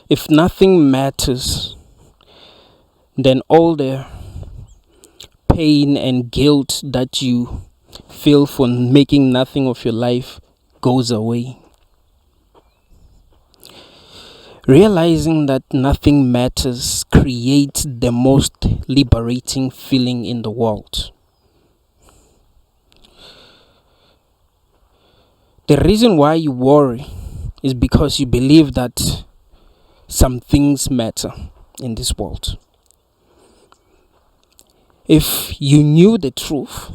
If nothing matters, then all the pain and guilt that you feel for making nothing of your life goes away. Realizing that nothing matters creates the most liberating feeling in the world. The reason why you worry is because you believe that some things matter in this world. If you knew the truth,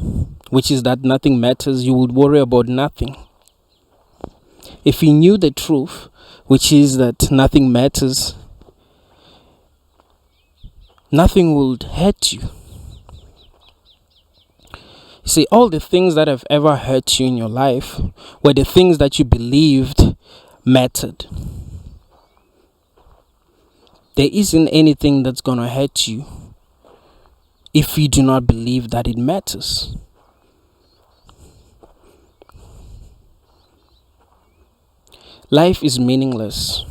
which is that nothing matters, you would worry about nothing. If you knew the truth, which is that nothing matters, nothing would hurt you. See, all the things that have ever hurt you in your life were the things that you believed mattered. There isn't anything that's gonna hurt you if you do not believe that it matters. Life is meaningless.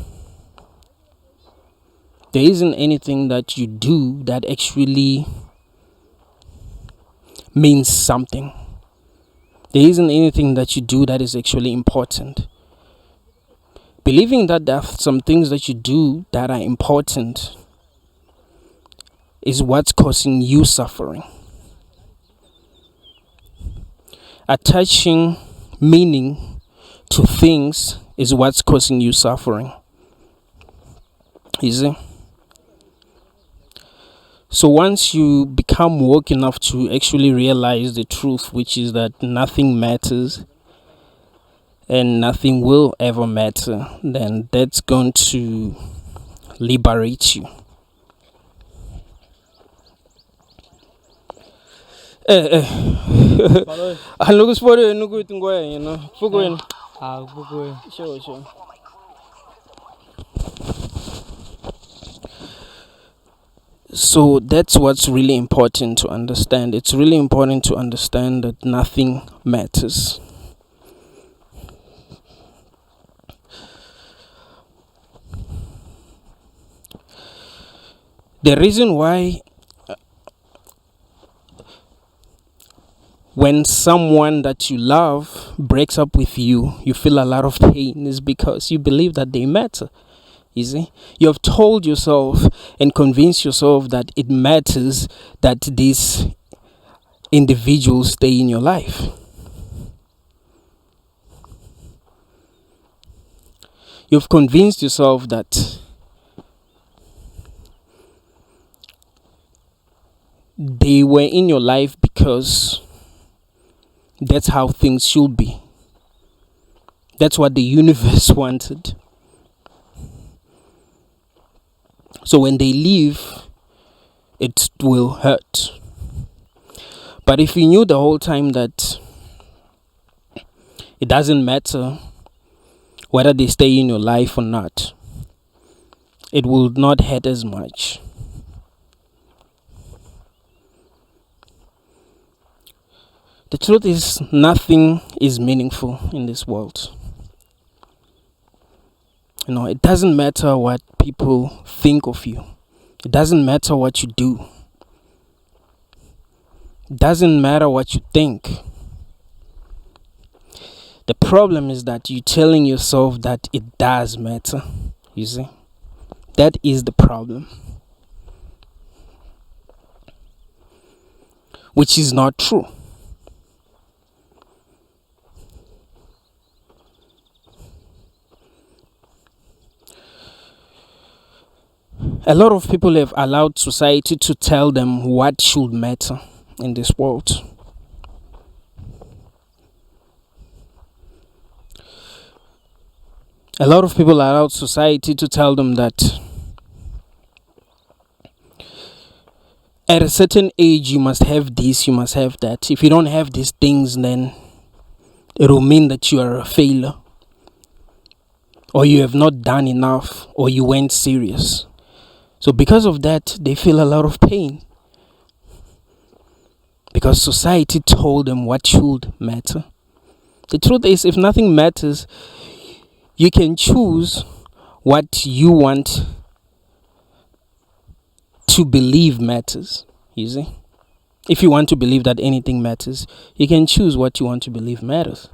There isn't anything that you do that actually means something. There isn't anything that you do that is actually important. Believing that there are some things that you do that are important is what's causing you suffering. Attaching meaning to things is what's causing you suffering. You see? So once you become woke enough to actually realize the truth, which is that nothing matters and nothing will ever matter, then that's going to liberate you. I'm looking for the new good thing, you know. Sure. So that's what's really important to understand. It's really important to understand that nothing matters. The reason why when someone that you love breaks up with you, you feel a lot of pain is because you believe that they matter. You see, you have told yourself and convinced yourself that it matters that these individuals stay in your life. You've convinced yourself that they were in your life because that's how things should be. That's what the universe wanted. So when they leave, it will hurt. But if you knew the whole time that it doesn't matter whether they stay in your life or not, it will not hurt as much. The truth is, nothing is meaningful in this world. You know, it doesn't matter what people think of you. It doesn't matter what you do. It doesn't matter what you think. The problem is that you're telling yourself that it does matter. You see? That is the problem. Which is not true. A lot of people have allowed society to tell them what should matter in this world. A lot of people allowed society to tell them that at a certain age you must have this, you must have that. If you don't have these things, then it will mean that you are a failure, or you have not done enough, or you weren't serious. So because of that, they feel a lot of pain. Because society told them what should matter. The truth is, if nothing matters, you can choose what you want to believe matters. You see, if you want to believe that anything matters, you can choose what you want to believe matters.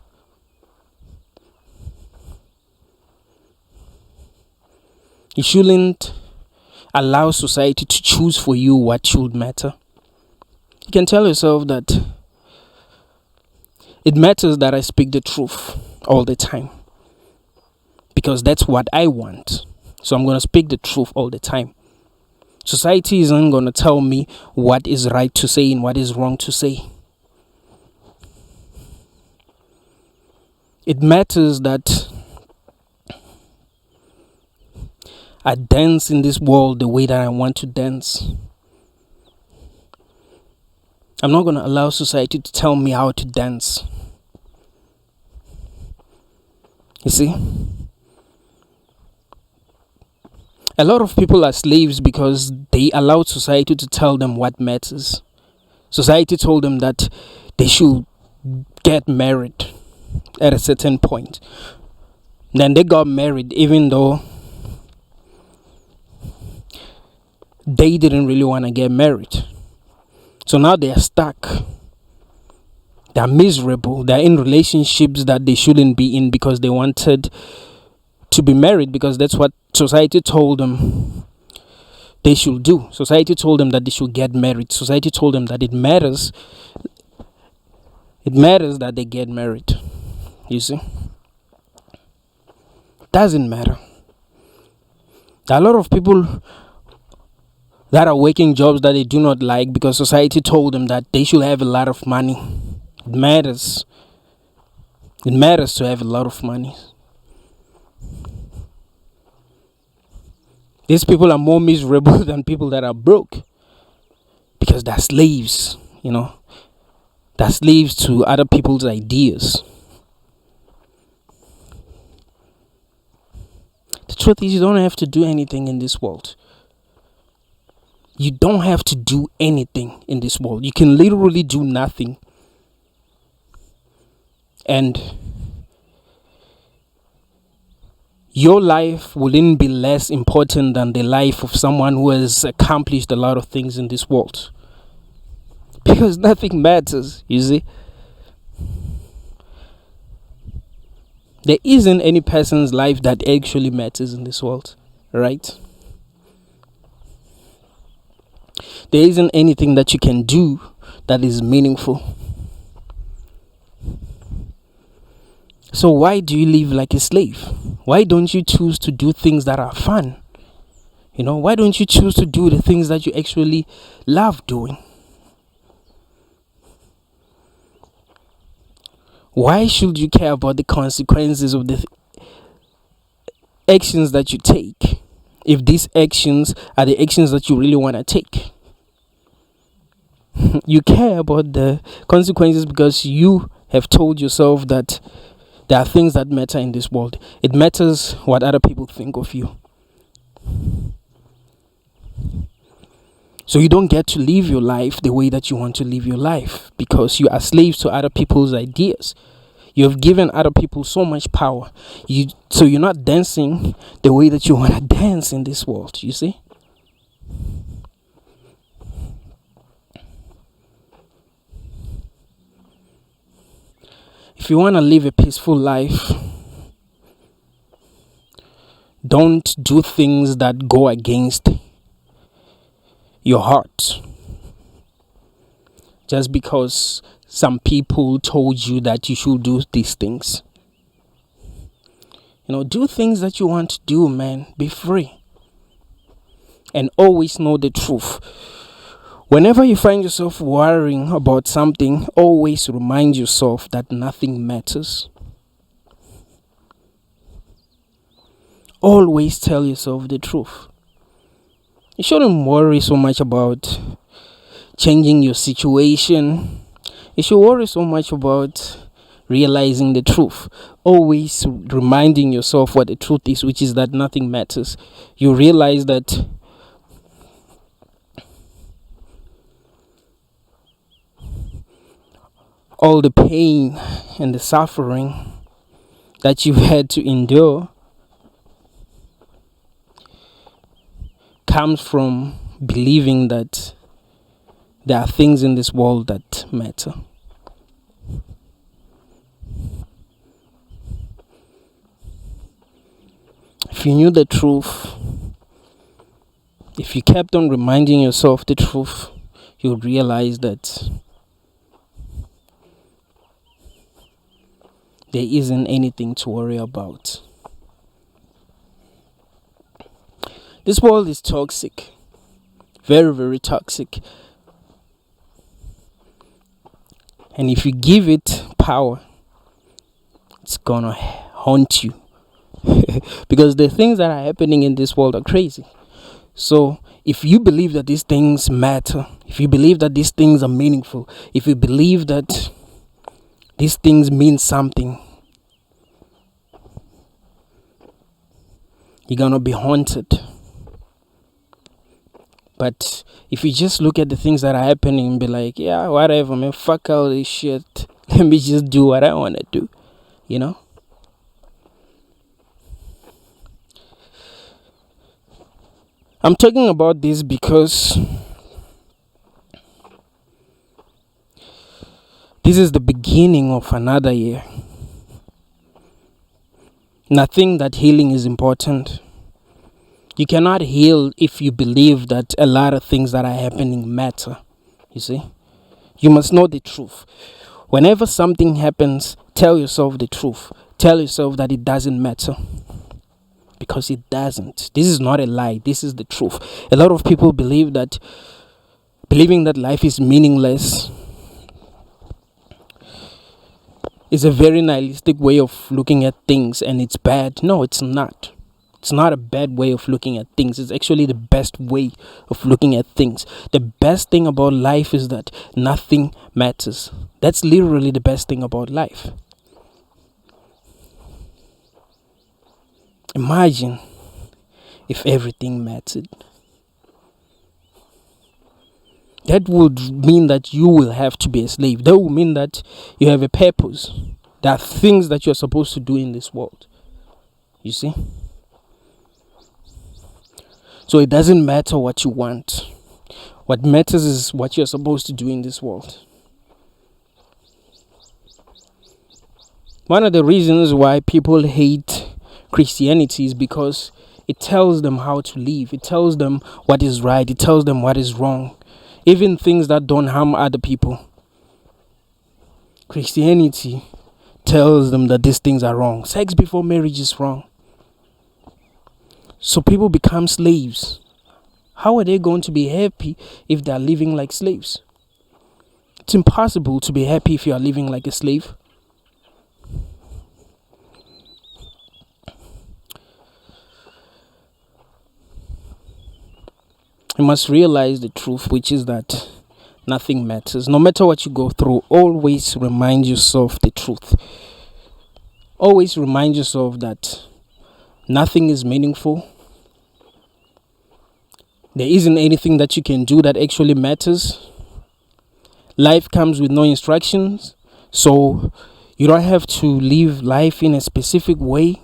You shouldn't allow society to choose for you what should matter. You can tell yourself that it matters that I speak the truth all the time, because that's what I want. So I'm going to speak the truth all the time. Society isn't going to tell me what is right to say and what is wrong to say. It matters that I dance in this world the way that I want to dance. I'm not going to allow society to tell me how to dance. You see? A lot of people are slaves because they allowed society to tell them what matters. Society told them that they should get married at a certain point. Then they got married even though they didn't really want to get married. So now they are stuck. They are miserable. They are in relationships that they shouldn't be in because they wanted to be married, because that's what society told them they should do. Society told them that they should get married. Society told them that it matters that they get married. You see? Doesn't matter. There are a lot of people that are working jobs that they do not like because society told them that they should have a lot of money. It matters to have a lot of money. These people are more miserable than people that are broke, because they're slaves, They're slaves to other people's ideas. The truth is, you don't have to do anything in this world. You don't have to do anything in this world. You can literally do nothing. And your life wouldn't be less important than the life of someone who has accomplished a lot of things in this world. Because nothing matters, you see. There isn't any person's life that actually matters in this world, right? There isn't anything that you can do that is meaningful. So why do you live like a slave? Why don't you choose to do things that are fun? Why don't you choose to do the things that you actually love doing? Why should you care about the consequences of the actions that you take, if these actions are the actions that you really want to take? You care about the consequences because you have told yourself that there are things that matter in this world. It matters what other people think of you. So you don't get to live your life the way that you want to live your life, because you are slaves to other people's ideas. You have given other people so much power. So you're not dancing the way that you want to dance in this world, you see? If you want to live a peaceful life, don't do things that go against your heart. Just because some people told you that you should do these things. Do things that you want to do, man. Be free. And always know the truth. Whenever you find yourself worrying about something, always remind yourself that nothing matters. Always tell yourself the truth. You shouldn't worry so much about changing your situation. You should worry so much about realizing the truth. Always reminding yourself what the truth is, which is that nothing matters. You realize that all the pain and the suffering that you've had to endure comes from believing that there are things in this world that matter. If you knew the truth, if you kept on reminding yourself the truth, you would realize that there isn't anything to worry about. This world is toxic. Very, very toxic. And if you give it power, it's gonna haunt you. Because the things that are happening in this world are crazy. So if you believe that these things matter, if you believe that these things are meaningful, if you believe that these things mean something, you're gonna be haunted. But if you just look at the things that are happening and be like, yeah, whatever, man, fuck all this shit. Let me just do what I want to do, you know? I'm talking about this because this is the beginning of another year. Nothing that healing is important. You cannot heal if you believe that a lot of things that are happening matter. You see? You must know the truth. Whenever something happens, tell yourself the truth. Tell yourself that it doesn't matter. Because it doesn't. This is not a lie. This is the truth. A lot of people believing that life is meaningless is a very nihilistic way of looking at things, and it's bad. No, it's not. It's not a bad way of looking at things. It's actually the best way of looking at things. The best thing about life is that nothing matters. That's literally the best thing about life. Imagine if everything mattered. That would mean that you will have to be a slave. That would mean that you have a purpose. There are things that you're supposed to do in this world. You see? So it doesn't matter what you want. What matters is what you're supposed to do in this world. One of the reasons why people hate Christianity is because it tells them how to live. It tells them what is right. It tells them what is wrong. Even things that don't harm other people. Christianity tells them that these things are wrong. Sex before marriage is wrong. So people become slaves. How are they going to be happy if they are living like slaves? It's impossible to be happy if you are living like a slave. You must realize the truth, which is that nothing matters. No matter what you go through, always remind yourself the truth. Always remind yourself that nothing is meaningful. There isn't anything that you can do that actually matters. Life comes with no instructions, so you don't have to live life in a specific way.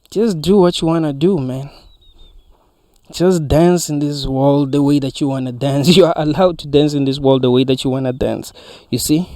Just do what you want to do, man. Just dance in this world the way that you want to dance. You are allowed to dance in this world the way that you want to dance. You see?